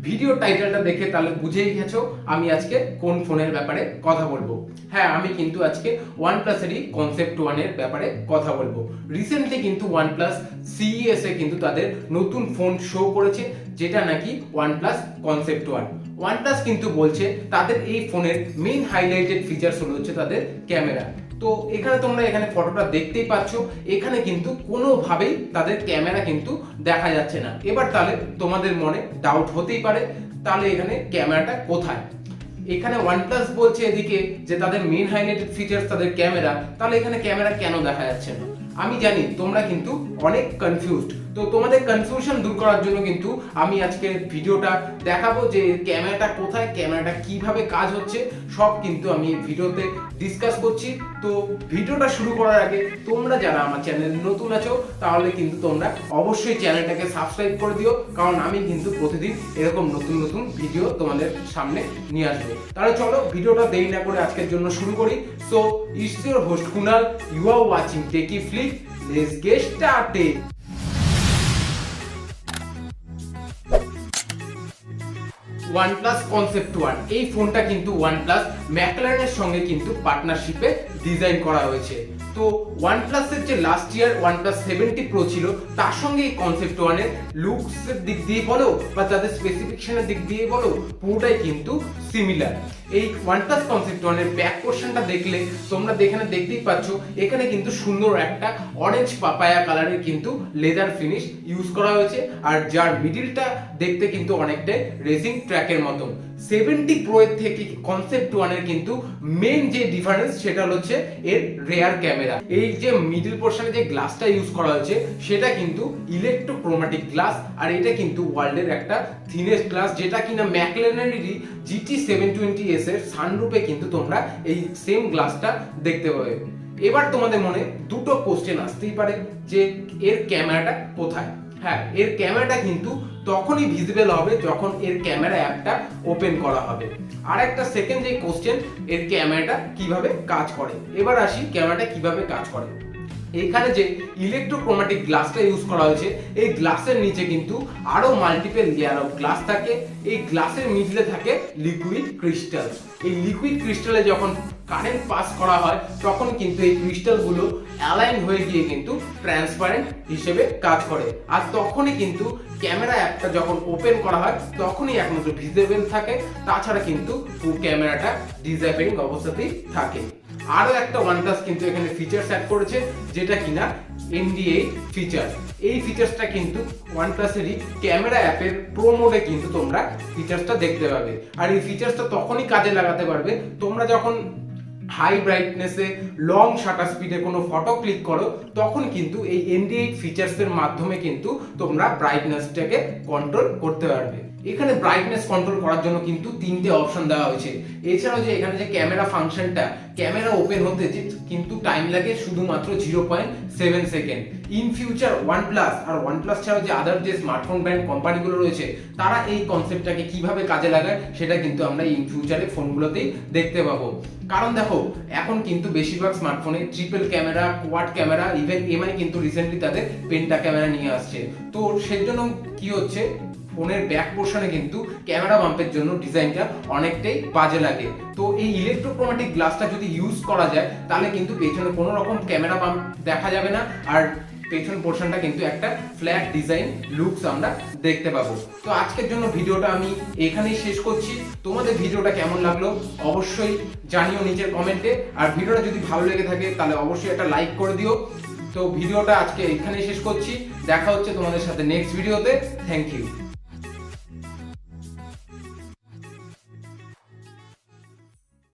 Video টাইটেলটা দেখে তাহলে বুঝেই গেছো আমি আজকে কোন ফোনের ব্যাপারে কথা বলবো। হ্যাঁ, আমি কিন্তু আজকে ওয়ানপ্লাসেরই কনসেপ্ট ওয়ানের ব্যাপারে কথা বলবো। রিসেন্টলি কিন্তু ওয়ানপ্লাস সিইএস এ কিন্তু তাদের নতুন ফোন শো করেছে, যেটা নাকি ওয়ানপ্লাস কনসেপ্ট ওয়ান। ওয়ানপ্লাস কিন্তু বলছে তাদের এই ফোনের মেইন হাইলাইটেড ফিচার্স হচ্ছে তাদের ক্যামেরা। তো এখানে তোমরা এখানে ফটোটা দেখতেই পাচ্ছ, এখানে কিন্তু কোনোভাবেই তাদের ক্যামেরা কিন্তু দেখা যাচ্ছে না। এবার তাহলে তোমাদের মনে ডাউট হতেই পারে, তাহলে এখানে ক্যামেরাটা কোথায়? এখানে ওয়ানপ্লাস বলছে এদিকে যে তাদের মেইন হাইলাইটেড ফিচার্স তাদের ক্যামেরা, তাহলে এখানে ক্যামেরা কেন দেখা যাচ্ছে না? আমি জানি তোমরা কিন্তু অনেক কনফিউজড, তো তোমাদের কনফিউশন দূর করার জন্য কিন্তু আমি আজকে ভিডিওটা দেখাবো যে ক্যামেরাটা কোথায়, ক্যামেরাটা কিভাবে কাজ হচ্ছে, সব কিন্তু আমি ভিডিওতে ডিসকাস করছি। তো ভিডিওটা শুরু করার আগে তোমরা যারা আমার চ্যানেলে নতুন আছো তাহলে কিন্তু তোমরা অবশ্যই চ্যানেলটাকে সাবস্ক্রাইব করে দিও, কারণ আমি কিন্তু প্রতিদিন এরকম নতুন নতুন ভিডিও তোমাদের সামনে নিয়ে আসবো। তাহলে চলো ভিডিওটা দেরি না করে আজকের জন্য শুরু করি। So it's your host Kunal, you are watching Techy Flick, let's get started. OnePlus concept one, এই ফোনটা কিন্তু ওয়ানপ্লাস ম্যাকলারেনের সঙ্গে কিন্তু পার্টনারশিপে ডিজাইন করা হয়েছে। তো ওয়ানপ্লাসের যে লাস্ট ইয়ার ওয়ানপ্লাস 70 প্রো ছিল, তার সঙ্গে এই কনসেপ্ট ওয়ানের লুকসের দিক দিয়ে বলো বা তাদের স্পেসিফিকেশনের দিক দিয়ে বলো, পুরোটাই কিন্তু সিমিলার। এই ওয়ানপ্লাস কনসেপ্ট ওয়ানের ব্যাক পোর্শনটা দেখলে তোমরা এখানে দেখতেই পাচ্ছ, এখানে কিন্তু সুন্দর একটা অরেঞ্জ পাপায়া কালারের কিন্তু লেদার ফিনিশ ইউজ করা হয়েছে, আর যার মিডিলটা দেখতে কিন্তু অনেকটাই রেসিং ট্র্যাকের মতন। 70 প্রো এর থেকে কনসেপ্ট ওয়ানের কিন্তু মেইন যে ডিফারেন্স সেটা হচ্ছে এর রেয়ার ক্যামেরা। এই যে মিডল পোর্শনে যে গ্লাসটা ইউজ করা হয়েছে সেটা কিন্তু ইলেকট্রোক্রোমাটিক গ্লাস, আর এটা কিন্তু ওয়ার্ল্ডের একটা থিনেস্ট গ্লাস, যেটা কিনা ম্যাকলারেনেরই GT 720S এর সানরুফে কিন্তু তোমরা এই সেম গ্লাসটা দেখতে পাবে। এবার তোমাদের মনে দুটো কোশ্চেন আসতেই পারে যে এর ক্যামেরাটা কোথায়? হ্যাঁ, এর ক্যামেরাটা কিন্তু তখনই ভিজিবল হবে যখন এর ক্যামেরা অ্যাপটা ওপেন করা হবে। আর একটা সেকেন্ড যে কোশ্চেন, এর ক্যামেরাটা কিভাবে কাজ করে। এবার আসি ক্যামেরাটা কিভাবে কাজ করে। এখানে যে ইলেকট্রোক্রোমাটিক গ্লাসটা ইউজ করা হয়েছে, এই গ্লাসের নিচে কিন্তু আরো মাল্টিপল লেয়ার অফ গ্লাস থাকে। এই গ্লাসের মিডলে থাকে লিকুইড ক্রিস্টাল। এই লিকুইড ক্রিস্টালে যখন কারেন্ট পাস করা হয় তখন কিন্তু এই ক্রিস্টালগুলো অ্যালাইন হয়ে গিয়ে কিন্তু ট্রান্সপারেন্ট হিসেবে কাজ করে, আর তখনই কিন্তু ক্যামেরা অ্যাপটা যখন ওপেন করা হয় তখনই একমাত্র ভিজিবল থাকে, তাছাড়া কিন্তু ক্যামেরাটা ডিসঅ্যাপিয়ারিং অবস্থাতেই থাকে। আরো একটা ওয়ানপ্লাস কিন্তু এখানে ফিচার্স অ্যাড করেছে, যেটা কিনা NDA ফিচার। এই ফিচার্সটা কিন্তু ওয়ানপ্লাসেরই ক্যামেরা অ্যাপের প্রো মোডে কিন্তু তোমরা ফিচার্সটা দেখতে পাবে। আর এই ফিচার্সটা তখনই কাজে লাগাতে পারবে তোমরা যখন হাই ব্রাইটনেসে লং শাটার স্পিডে কোনো ফটো ক্লিক করো, তখন কিন্তু এই NDA ফিচার্সের মাধ্যমে কিন্তু তোমরা ব্রাইটনেসটাকে কন্ট্রোল করতে পারবে। এখানে ব্রাইটনেস কন্ট্রোল করার জন্য কিন্তু তিনটে অপশন দেওয়া হয়েছে। এছাড়াও যে এখানে যে ক্যামেরা ফাংশনটা, ক্যামেরা ওপেন হতে যে কিন্তু টাইম লাগে শুধুমাত্র 0.7 সেকেন্ড। ইন ফিউচার ওয়ানপ্লাস আর ওয়ানপ্লাস ছাড়াও যে আদার যে স্মার্টফোন ব্র্যান্ড কোম্পানিগুলো রয়েছে, তারা এই কনসেপ্টটাকে কিভাবে কাজে লাগায় সেটা কিন্তু আমরা ইন ফিউচারে ফোনগুলোতেই দেখতে পাবো। কারণ দেখো, এখন কিন্তু বেশিরভাগ স্মার্টফোনে triple camera, quad camera, even MI কিন্তু রিসেন্টলি তাদের পেন্টা ক্যামেরা নিয়ে আসছে। তো সেজন্য কি হচ্ছে, ফোনের ব্যাক পোর্শনে কিন্তু ক্যামেরা বাম্পের জন্য ডিজাইনটা অনেকটাই বাজে লাগে। তো এই ইলেকট্রোক্রোমাটিক গ্লাসটা যদি ইউজ করা যায় তাহলে কিন্তু পেছনে কোনো রকম ক্যামেরা বাম্প দেখা যাবে না, আর পেছন পোর্শনটা কিন্তু একটা ফ্ল্যাট ডিজাইন লুকস আমরা দেখতে পাবো। তো আজকের জন্য ভিডিওটা আমি এখানেই শেষ করছি। তোমাদের ভিডিওটা কেমন লাগলো অবশ্যই জানিও নিচের কমেন্টে, আর ভিডিওটা যদি ভালো লেগে থাকে তাহলে অবশ্যই একটা লাইক করে দিও। তো ভিডিওটা আজকে এখানেই শেষ করছি, দেখা হচ্ছে তোমাদের সাথে নেক্সট ভিডিওতে। Thank you.